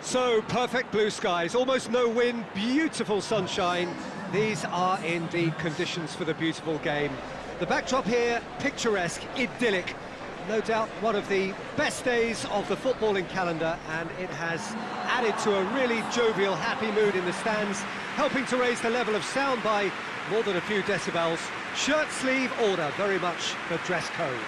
So, perfect blue skies, almost no wind, beautiful sunshine. These are indeed conditions for the beautiful game. The backdrop here, picturesque, idyllic. No doubt one of the best days of the footballing calendar, and it has added to a really jovial, happy mood in the stands, helping to raise the level of sound by more than a few decibels. Shirt sleeve order, very much the dress code.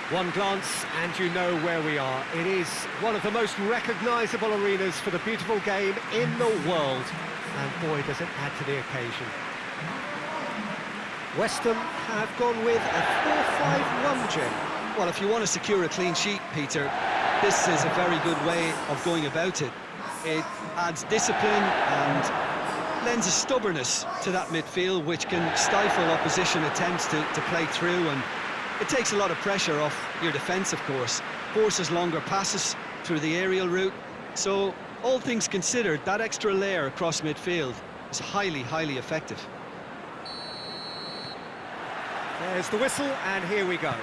One glance and you know where we are. It is one of the most recognisable arenas for the beautiful game in the world. And boy, does it add to the occasion. West Ham have gone with a 4-5-1, Jim. Well, if you want to secure a clean sheet, Peter, this is a very good way of going about it. It adds discipline and lends a stubbornness to that midfield, which can stifle opposition attempts to play through, and it takes a lot of pressure off your defence, of course. Forces longer passes through the aerial route. So, all things considered, that extra layer across midfield is highly, highly effective. There's the whistle, and here we go.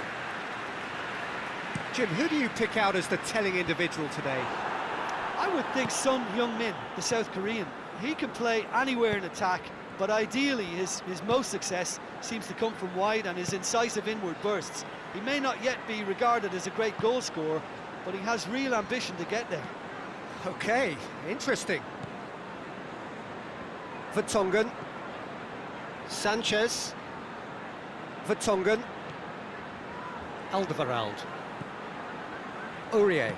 Jim, who do you pick out as the telling individual today? I would think Son Heung-min, the South Korean. He can play anywhere in attack, but ideally his most success seems to come from wide and his incisive inward bursts. He may not yet be regarded as a great goal scorer, but he has real ambition to get there. Okay, interesting. Vertonghen. Sanchez. Vertonghen. Alderweireld. Aurier.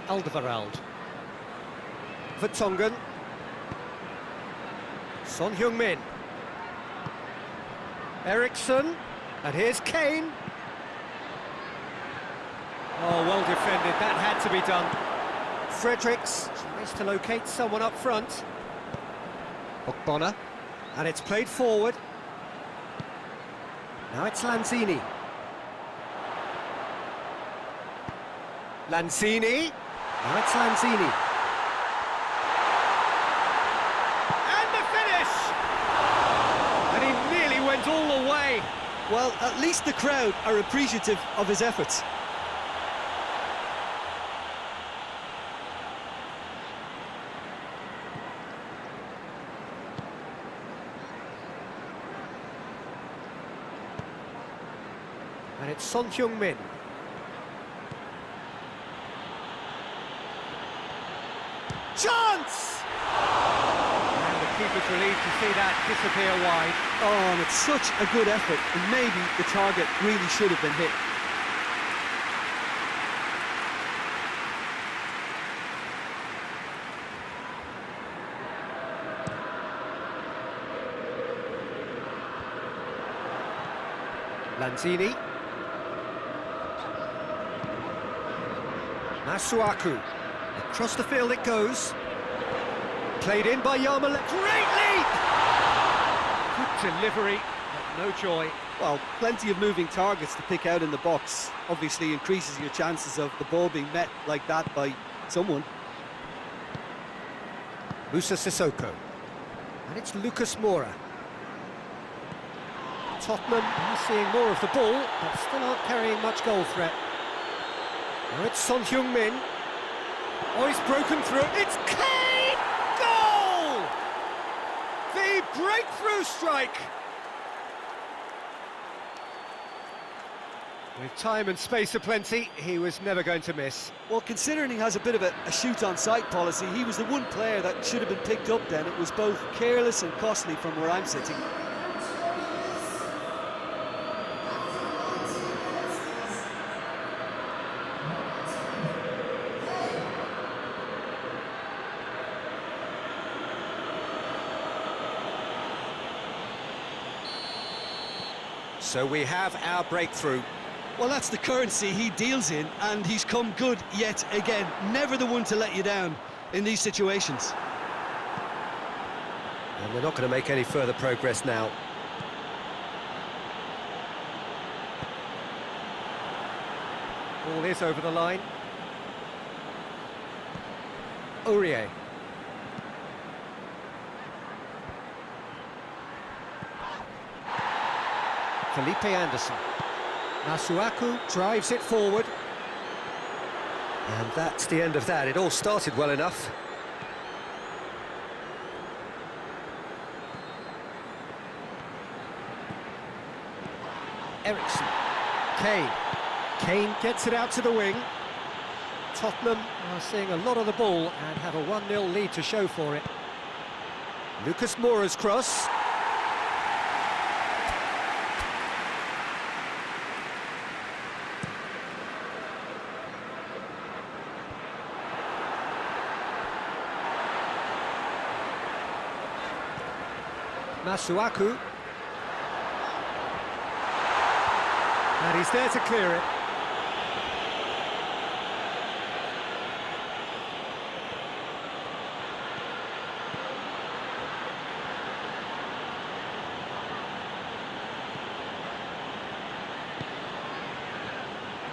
Alderweireld. Vertonghen. Son Heung-min. Eriksson. And here's Kane. Oh, well defended. That had to be done. Fredericks tries to locate someone up front. Ogbonna. And it's played forward. Now it's Lanzini. Lanzini. Now it's Lanzini. And the finish! And he nearly went all the way. Well, at least the crowd are appreciative of his efforts. And it's Son Heung-min. Chance! And the keeper's relieved to see that disappear wide. Oh, and it's such a good effort, and maybe the target really should have been hit. Lanzini. Masuaku. Across the field it goes. Played in by Yarmolenko. Great leap! Good delivery, but no joy. Well, plenty of moving targets to pick out in the box. Obviously increases your chances of the ball being met like that by someone. Musa Sissoko. And it's Lucas Moura. Tottenham are seeing more of the ball, but still aren't carrying much goal threat. Now it's Son Heung-min. Oh, he's broken through. It's Kane! Goal! The breakthrough strike! With time and space aplenty, he was never going to miss. Well, considering he has a bit of a shoot-on-sight policy, he was the one player that should have been picked up then. It was both careless and costly from where I'm sitting. So we have our breakthrough. Well, that's the currency he deals in, and he's come good yet again. Never the one to let you down in these situations. And they're not going to make any further progress now. Ball is over the line. Aurier. Felipe Anderson. Masuaku drives it forward. And that's the end of that. It all started well enough. Ericsson. Kane gets it out to the wing. Tottenham are seeing a lot of the ball and have a 1-0 lead to show for it. Lucas Moura's cross. Masuaku. And he's there to clear it.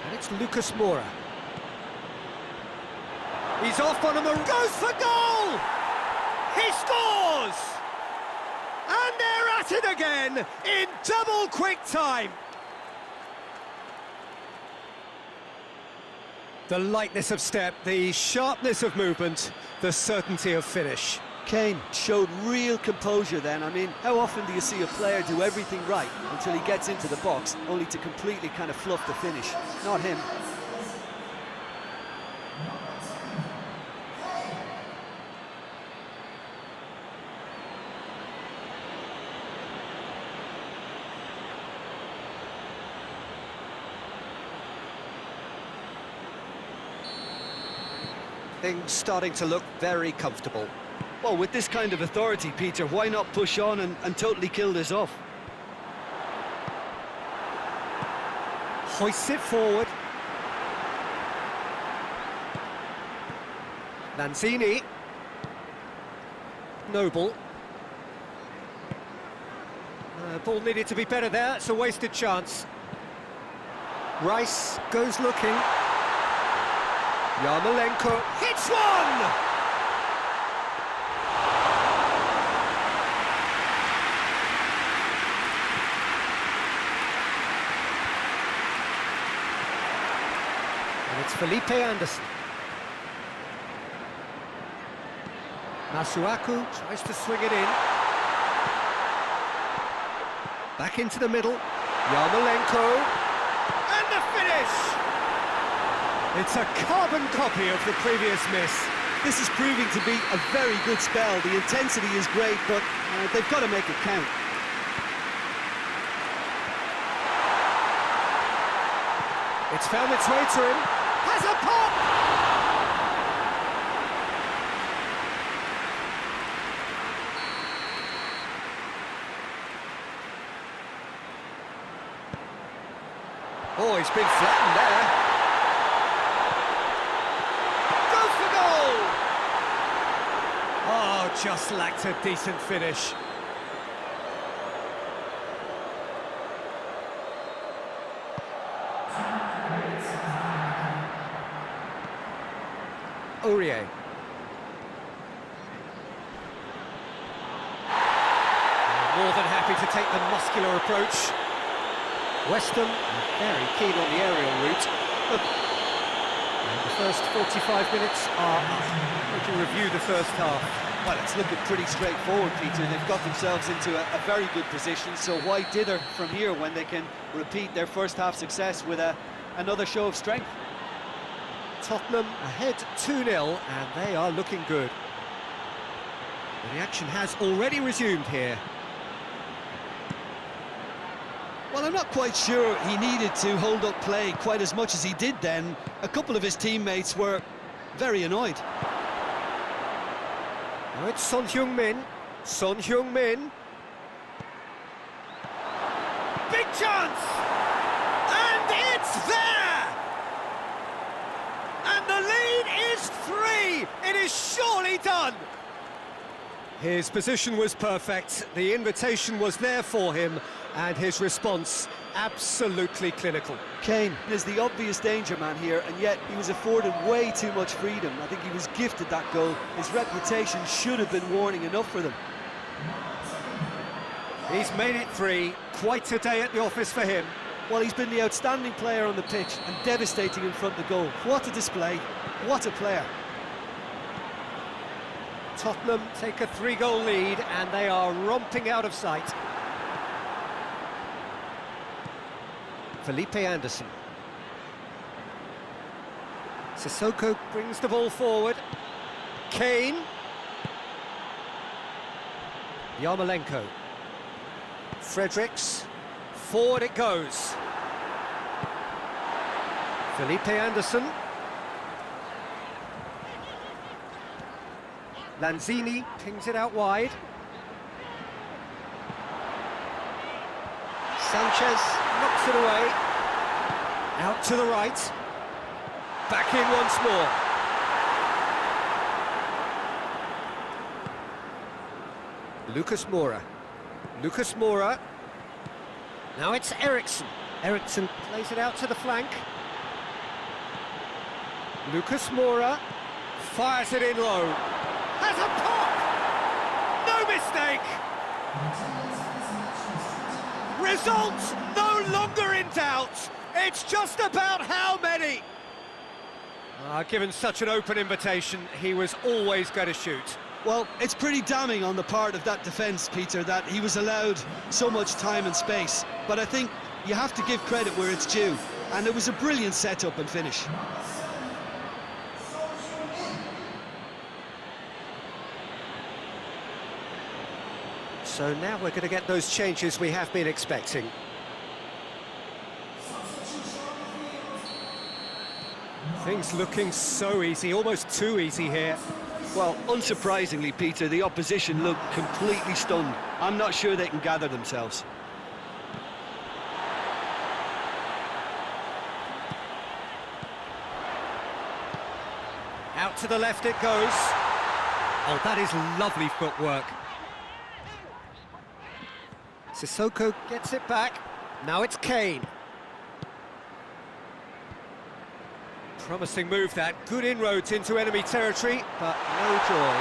And it's Lucas Moura. He's off on a goes for goal! He scores! And they're at it again in double quick time. The lightness of step, the sharpness of movement, the certainty of finish. Kane showed real composure then. I mean, how often do you see a player do everything right until he gets into the box, only to completely kind of fluff the finish? Not him. Things starting to look very comfortable. Well, with this kind of authority, Peter, why not push on and totally kill this off? Hoists it forward. Lanzini. Noble. Ball needed to be better there, it's a wasted chance. Rice goes looking. Yarmolenko hits one! And it's Felipe Anderson. Masuaku tries to swing it in. Back into the middle. Yarmolenko. And the finish! It's a carbon copy of the previous miss. This is proving to be a very good spell. The intensity is great, but they've got to make it count. It's found its way to him. Has a pop! Oh, he's been flattened there. Oh, just lacked a decent finish. Aurier. More than happy to take the muscular approach. Weston very keen on the aerial route. And the first 45 minutes are up. We can review the first half. Well, it's looking pretty straightforward, Peter. They've got themselves into a very good position, so why dither from here when they can repeat their first half success with another show of strength? Tottenham ahead 2-0, and they are looking good. The action has already resumed here. Well, I'm not quite sure he needed to hold up play quite as much as he did then. A couple of his teammates were very annoyed. Now it's Son Heung-min. Son Heung-min. Big chance! And it's there! And the lead is 3! It is surely done! His position was perfect, the invitation was there for him, and his response absolutely clinical. Kane is the obvious danger man here, and yet he was afforded way too much freedom. I think he was gifted that goal. His reputation should have been warning enough for them. He's made it 3, quite a day at the office for him. Well, he's been the outstanding player on the pitch and devastating in front of the goal. What a display. What a player. Tottenham take a 3-goal lead and they are romping out of sight. Felipe Anderson. Sissoko brings the ball forward. Kane. Yarmolenko. Fredericks. Forward it goes. Felipe Anderson. Lanzini pings it out wide. Sanchez knocks it away. Out to the right. Back in once more. Lucas Moura. Lucas Moura. Now it's Eriksson. Eriksson plays it out to the flank. Lucas Moura fires it in low. Has a pop! No mistake! Results no longer in doubt. It's just about how many. Given such an open invitation, he was always going to shoot. Well, it's pretty damning on the part of that defence, Peter, that he was allowed so much time and space. But I think you have to give credit where it's due. And it was a brilliant setup and finish. So now we're going to get those changes we have been expecting. Things looking so easy, almost too easy here. Well, unsurprisingly, Peter, the opposition look completely stunned. I'm not sure they can gather themselves. Out to the left it goes. Oh, that is lovely footwork. Sissoko gets it back. Now it's Kane. Promising move that. Good inroads into enemy territory, but no joy.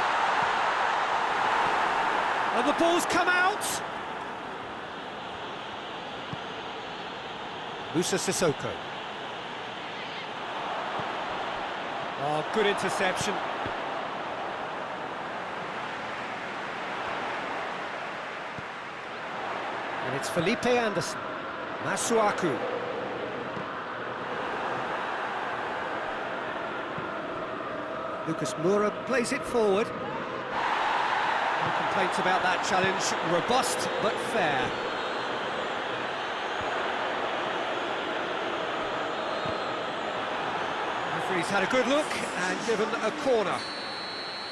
And the ball's come out! Musa Sissoko. Oh, good interception. And it's Felipe Anderson. Masuaku. Lucas Moura plays it forward. No complaints about that challenge. Robust but fair. Referee's had a good look and given a corner.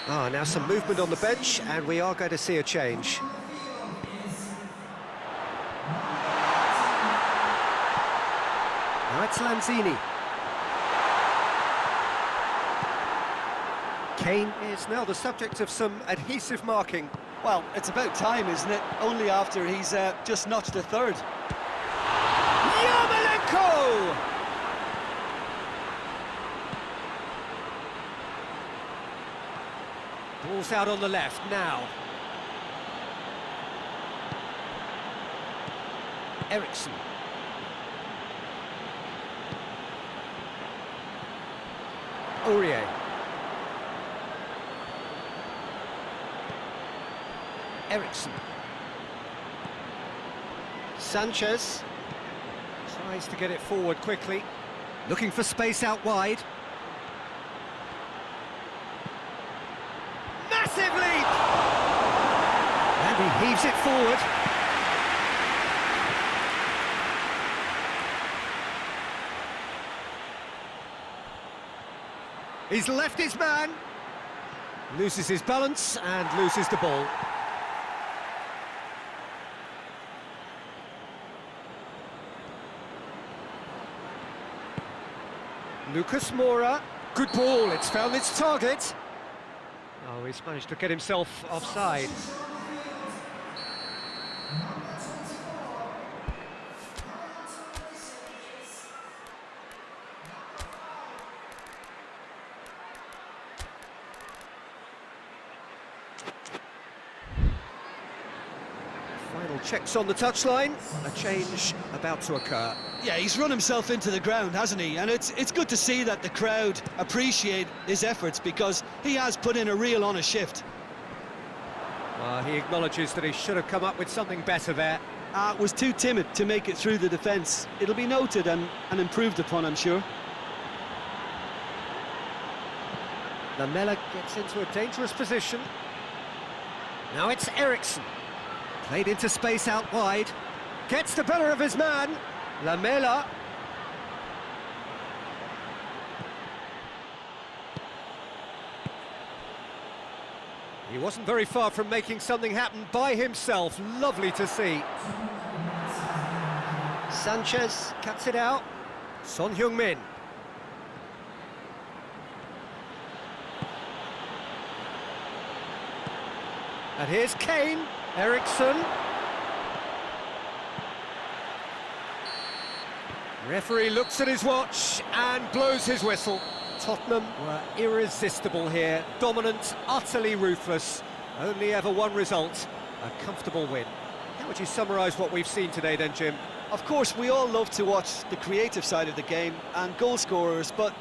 Now some movement on the bench and we are going to see a change. Now it's Lanzini. Kane is now the subject of some adhesive marking. Well, it's about time, isn't it? Only after he's just notched a third. Yarmolenko! Ball's out on the left now. Eriksson. Aurier. Eriksson. Sanchez tries to get it forward quickly, looking for space out wide. Massive leap! And he heaves it forward. He's left his man, loses his balance and loses the ball. Lucas Moura, good ball, it's found its target. Oh, he's managed to get himself offside. Final Checks on the touchline, a change about to occur. Yeah, he's run himself into the ground, hasn't he? And it's good to see that the crowd appreciate his efforts, because he has put in a real honest shift. He acknowledges that he should have come up with something better there. Was too timid to make it through the defence. It'll be noted and improved upon, I'm sure. Lamela gets into a dangerous position. Now it's Eriksson. Played into space out wide. Gets the better of his man. Lamela. He wasn't very far from making something happen by himself. Lovely to see. Sanchez cuts it out. Son Heung-min. And here's Kane. Eriksson. Referee looks at his watch and blows his whistle. Tottenham were irresistible here, dominant, utterly ruthless. Only ever one result, a comfortable win. How would you summarise what we've seen today then, Jim? Of course, we all love to watch the creative side of the game and goal scorers, but